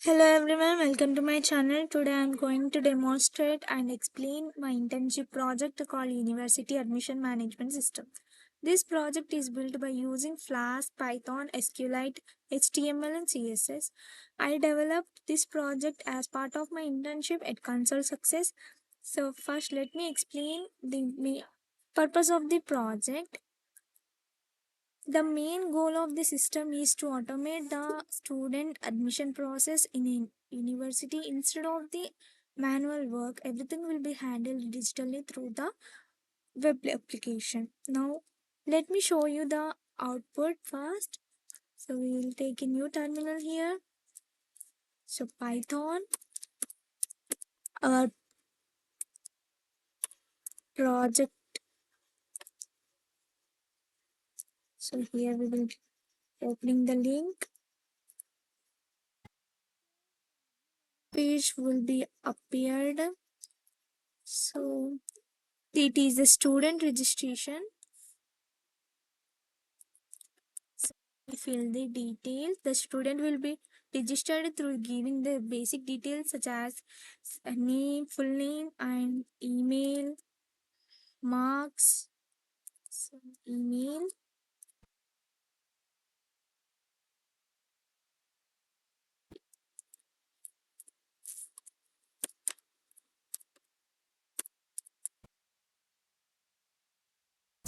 Hello everyone, welcome to my channel. Today I am going to demonstrate and explain my internship project called University Admission Management System. This project is built by using Flask, Python, SQLite, HTML and CSS. I developed this project as part of my internship at Console Success. So first let me explain the purpose of the project. The main goal of the system is to automate the student admission process in a university. Instead of the manual work, everything will be handled digitally through the web application. Now, let me show you the output first. So, we will take a new terminal here. So, Python, our project. So, here we will opening the link. Page will be appeared. So, it is the student registration. Fill the details. The student will be registered through giving the basic details such as name, full name, and email, marks, so email.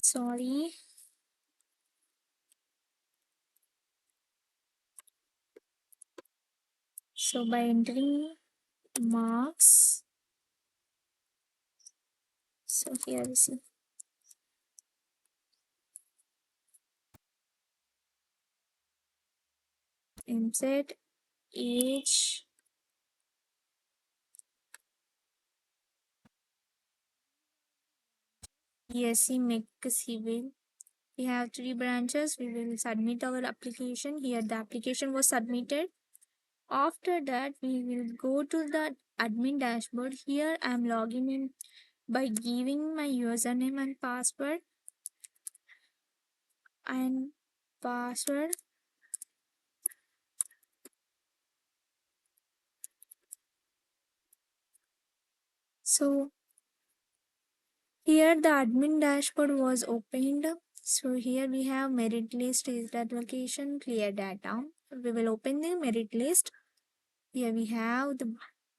Sorry. So by entering marks, so here we see MZ, age, BSc Mech Civil. We have three branches. We will submit our application. Here the application was submitted. After that, we will go to the admin dashboard. Here I am logging in by giving my username and password. So here the admin dashboard was opened. So here we have merit list, is allocation, clear data. We will open the merit list. Here we have the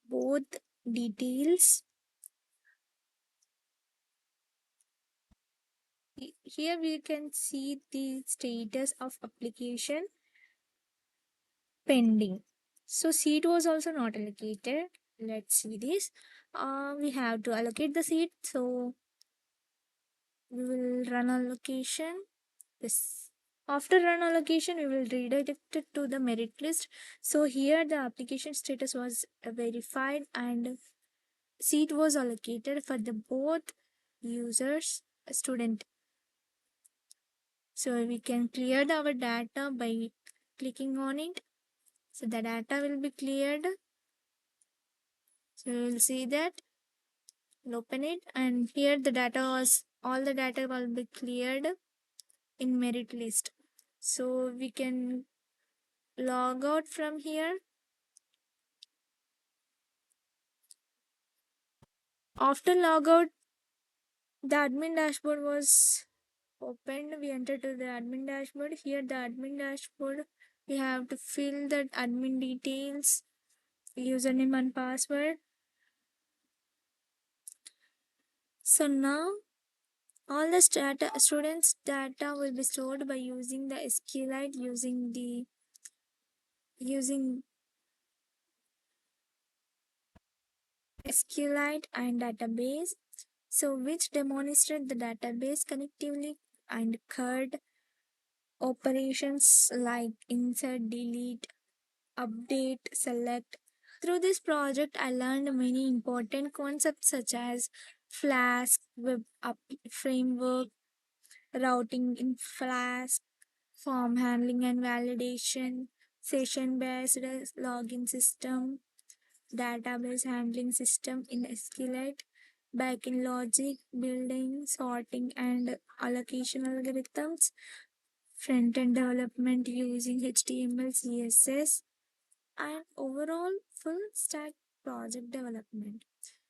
both details. Here we can see the status of application pending. So seat was also not allocated. Let's see this. We have to allocate the seat. So we will run allocation. This after run allocation, we will redirect it to the merit list. So here the application status was verified and seat was allocated for the both users student. So we can clear our data by clicking on it. So the data will be cleared. So you will see that. We'll open it, and here the data was all the data will be cleared in merit list. So we can log out from here. After logout, the admin dashboard was opened. We enter to the admin dashboard. Here the admin dashboard, we have to fill that admin details, username and password. So now all the students data will be stored by using the SQLite, using SQLite and database. So which demonstrate the database connectively and CURD operations like insert, delete, update, select. Through this project, I learned many important concepts such as Flask, web app framework, routing in Flask, form handling and validation, session-based login system, database handling system in SQLite, backend logic, building, sorting, and allocation algorithms, front-end development using HTML, CSS, and overall full stack project development.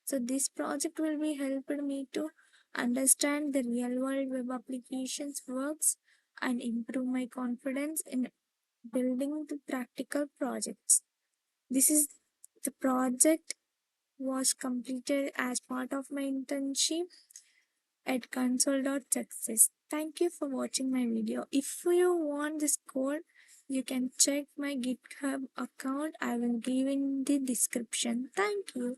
So this project will be helped me to understand the real world web applications works and improve my confidence in building the practical projects. This is the project was completed as part of my internship at console.success. Thank you for watching my video. If you want this code, you can check my GitHub account. I will give in the description. Thank you.